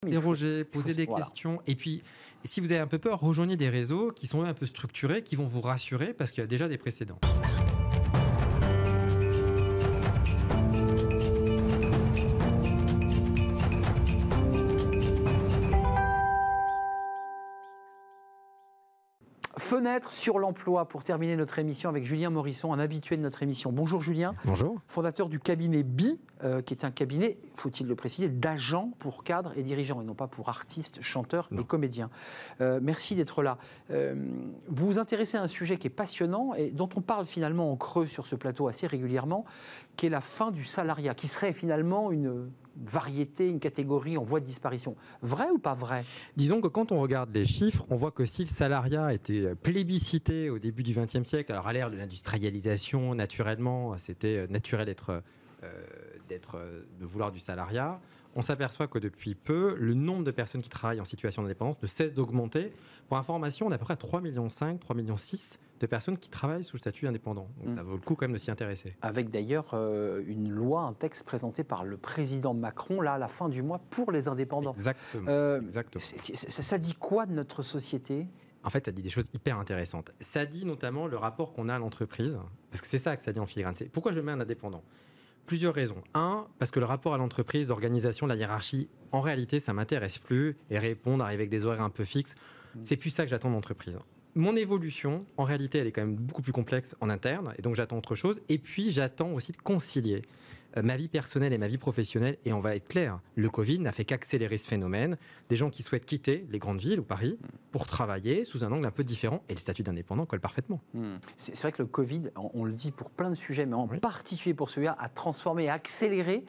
Interroger, poser des voilà. questions. Et puis, si vous avez un peu peur, rejoignez des réseaux qui sont un peu structurés, qui vont vous rassurer parce qu'il y a déjà des précédents. Fenêtre sur l'emploi pour terminer notre émission avec Julien Morisson, un habitué de notre émission. Bonjour Julien. Bonjour. Fondateur du cabinet BI, qui est un cabinet, faut-il le préciser, d'agents pour cadres et dirigeants et non pas pour artistes, chanteurs et comédiens. Merci d'être là. Vous vous intéressez à un sujet qui est passionnant et dont on parle finalement en creux sur ce plateau assez régulièrement, qui est la fin du salariat, qui serait finalement une variété, une catégorie en voie de disparition. Vrai ou pas vrai ? Disons que quand on regarde les chiffres, on voit que si le salariat était plébiscité au début du XXe siècle, alors à l'ère de l'industrialisation, naturellement, c'était naturel de vouloir du salariat, on s'aperçoit que depuis peu, le nombre de personnes qui travaillent en situation d'indépendance ne cesse d'augmenter. Pour information, on a à peu près 3,5 millions, 3,6 millions de personnes qui travaillent sous le statut indépendant. Donc ça vaut le coup quand même de s'y intéresser. Avec d'ailleurs une loi, un texte présenté par le président Macron, là, à la fin du mois, pour les indépendants. Exactement. Ça dit quoi de notre société ? En fait, ça dit des choses hyper intéressantes. Ça dit notamment le rapport qu'on a à l'entreprise, parce que c'est ça que ça dit en filigrane. C'est pourquoi je mets un indépendant ? Plusieurs raisons. Un, parce que le rapport à l'entreprise, l'organisation, la hiérarchie, en réalité, ça ne m'intéresse plus. Et répondre, arriver avec des horaires un peu fixes, c'est plus ça que j'attends de l'entreprise. Mon évolution, en réalité, elle est quand même beaucoup plus complexe en interne. Et donc, j'attends autre chose. Et puis, j'attends aussi de concilier ma vie personnelle et ma vie professionnelle. Et on va être clair, le Covid n'a fait qu'accélérer ce phénomène. Des gens qui souhaitent quitter les grandes villes ou Paris pour travailler sous un angle un peu différent. Et le statut d'indépendant colle parfaitement. C'est vrai que le Covid, on le dit pour plein de sujets, mais en particulier pour celui-là, a transformé et accéléré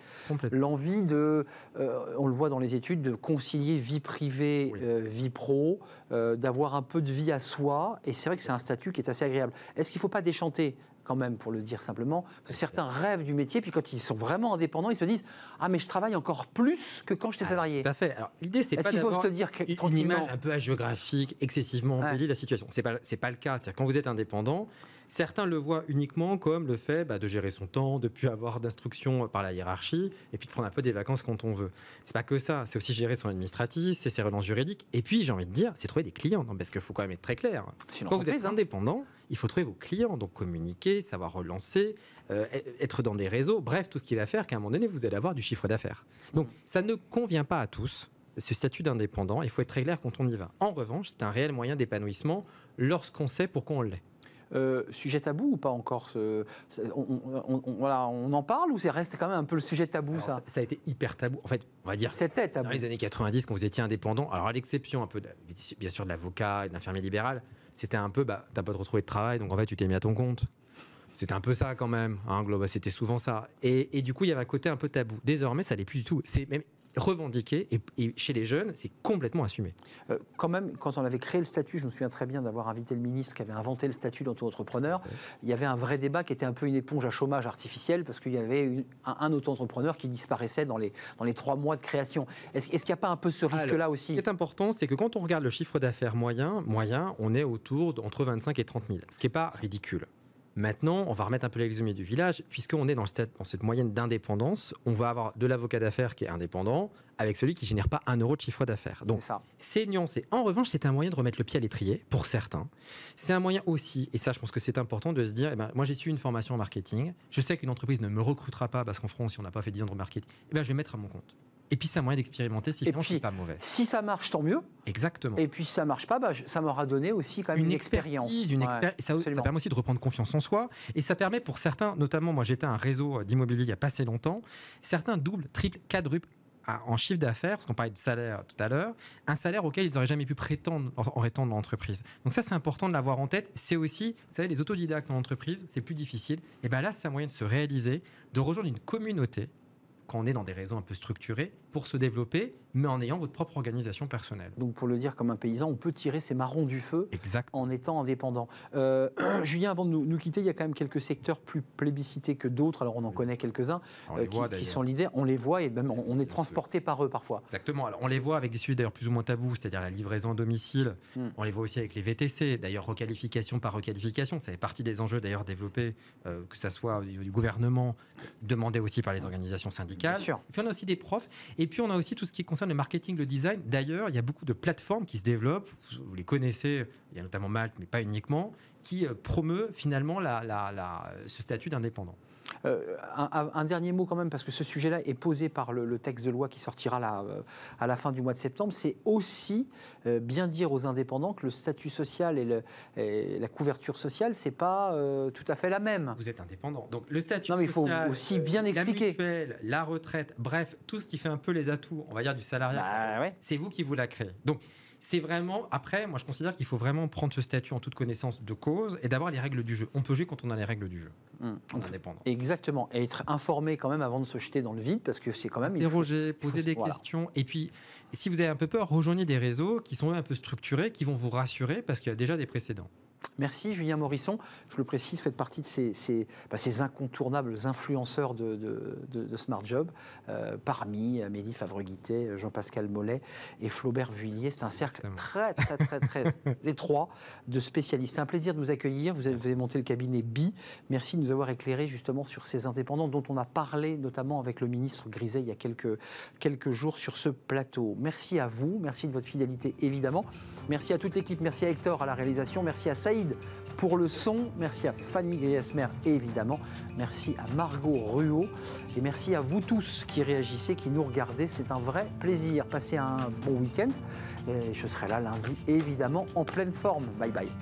l'envie de, on le voit dans les études, de concilier vie privée, vie pro, d'avoir un peu de vie à soi. Et c'est vrai que c'est un statut qui est assez agréable. Est-ce qu'il ne faut pas déchanter quand même, pour le dire simplement, parce que certains rêvent du métier, puis quand ils sont vraiment indépendants, ils se disent « Ah, mais je travaille encore plus que quand j'étais salarié. » Tout à fait. Alors, l'idée, c'est pas d'avoir une image un peu hagiographique, excessivement embellie de la situation. C'est pas le cas. C'est-à-dire, quand vous êtes indépendant, certains le voient uniquement comme le fait de gérer son temps, de ne plus avoir d'instruction par la hiérarchie, et puis de prendre un peu des vacances quand on veut. C'est pas que ça. C'est aussi gérer son administratif, c'est ses relances juridiques. Et puis, j'ai envie de dire, c'est trouver des clients. Non, parce qu'il faut quand même être très clair. Quand vous êtes indépendant, il faut trouver vos clients, donc communiquer, savoir relancer, être dans des réseaux, bref, tout ce qui va faire qu'à un moment donné, vous allez avoir du chiffre d'affaires. Donc, ça ne convient pas à tous, ce statut d'indépendant. Il faut être très clair quand on y va. En revanche, c'est un réel moyen d'épanouissement lorsqu'on sait pourquoi on l'est. Sujet tabou ou pas encore on en parle ou ça reste quand même un peu le sujet tabou? Alors, ça a été hyper tabou. En fait, on va dire. C'était tabou. Dans les années 90, quand vous étiez indépendant, alors à l'exception un peu, bien sûr, de l'avocat et de l'infirmier libéral, c'était un peu, t'as pas retrouvé de travail, donc en fait, tu t'es mis à ton compte. C'était un peu ça quand même, c'était souvent ça. Et du coup, il y avait un côté un peu tabou. Désormais, ça l'est plus du tout. C'est même revendiqué et chez les jeunes, c'est complètement assumé. Quand même, quand on avait créé le statut, je me souviens très bien d'avoir invité le ministre qui avait inventé le statut d'auto-entrepreneur. Il y avait un vrai débat qui était un peu une éponge à chômage artificiel parce qu'il y avait un auto-entrepreneur qui disparaissait dans les 3 mois de création. Est-ce qu'il n'y a pas un peu ce risque-là aussi? Ce qui est important, c'est que quand on regarde le chiffre d'affaires moyen, on est autour d'entre 25 et 30 000, ce qui n'est pas ridicule. Maintenant, on va remettre un peu les humées du village, puisqu'on est dans cette moyenne d'indépendance. On va avoir de l'avocat d'affaires qui est indépendant, avec celui qui ne génère pas 1 euro de chiffre d'affaires. Donc, c'est nuancé. En revanche, c'est un moyen de remettre le pied à l'étrier, pour certains. C'est un moyen aussi, et ça, je pense que c'est important de se dire, moi, j'ai suivi une formation en marketing. Je sais qu'une entreprise ne me recrutera pas parce qu'en France, si on n'a pas fait 10 ans de marketing, je vais mettre à mon compte. Et puis, c'est un moyen d'expérimenter si finalement, c'est pas mauvais. Si ça marche, tant mieux. Exactement. Et puis, si ça marche pas, ça m'aura donné aussi quand même une expérience. Ça permet aussi de reprendre confiance en soi. Et ça permet pour certains, notamment, moi, j'étais à un réseau d'immobilier il n'y a pas assez longtemps, certains doublent, triplent, quadruplent en chiffre d'affaires, parce qu'on parlait de salaire tout à l'heure, un salaire auquel ils n'auraient jamais pu prétendre en étant dans l'entreprise. Donc ça, c'est important de l'avoir en tête. C'est aussi, vous savez, les autodidactes en entreprise, c'est plus difficile. Et bien là, c'est un moyen de se réaliser, de rejoindre une communauté quand on est dans des réseaux un peu structurés, pour se développer, mais en ayant votre propre organisation personnelle. Donc, pour le dire comme un paysan, on peut tirer ses marrons du feu en étant indépendant. Julien, avant de nous quitter, il y a quand même quelques secteurs plus plébiscités que d'autres. Alors, on en connaît quelques-uns qui sont leaders. On les voit et même on est transporté par eux parfois. Exactement. Alors, on les voit avec des sujets d'ailleurs plus ou moins tabous, c'est-à-dire la livraison à domicile. On les voit aussi avec les VTC. D'ailleurs, requalification par requalification. Ça fait partie des enjeux d'ailleurs développés, que ça soit au niveau du gouvernement, demandé aussi par les organisations syndicales. Bien sûr. Et puis, on a aussi des profs. Et puis, on a aussi tout ce qui concerne le marketing, le design. D'ailleurs, il y a beaucoup de plateformes qui se développent. Vous les connaissez, il y a notamment Malte, mais pas uniquement, qui promeut finalement ce statut d'indépendant. Un dernier mot quand même, parce que ce sujet-là est posé par le texte de loi qui sortira à la fin du mois de septembre. C'est aussi bien dire aux indépendants que le statut social et la couverture sociale, c'est pas tout à fait la même. Vous êtes indépendant. Donc le statut social, il faut aussi bien expliquer. La mutuelle, la retraite, bref, tout ce qui fait un peu les atouts, on va dire, du salariat, c'est vous qui vous la créez. Donc c'est vraiment, après, moi je considère qu'il faut vraiment prendre ce statut en toute connaissance de cause et d'avoir les règles du jeu. On peut jouer quand on a les règles du jeu, en indépendant. Exactement, et être informé quand même avant de se jeter dans le vide, parce que c'est quand même... Interroger, poser des questions, et puis si vous avez un peu peur, rejoignez des réseaux qui sont un peu structurés, qui vont vous rassurer, parce qu'il y a déjà des précédents. Merci Julien Morisson. Je le précise, faites partie de ces incontournables influenceurs de Smart Job, parmi Amélie Favre-Guittet, Jean-Pascal Mollet et Flaubert Vuillier. C'est un cercle très étroit de spécialistes. C'est un plaisir de vous accueillir. Vous avez monté le cabinet BI. Merci de nous avoir éclairé justement sur ces indépendants dont on a parlé notamment avec le ministre Griset il y a quelques jours sur ce plateau. Merci à vous. Merci de votre fidélité évidemment. Merci à toute l'équipe. Merci à Hector à la réalisation. Merci à Saïd pour le son, merci à Fanny Griesmer évidemment, merci à Margot Ruot et merci à vous tous qui réagissez, qui nous regardez, c'est un vrai plaisir. Passez un bon week-end et je serai là lundi évidemment en pleine forme. Bye bye.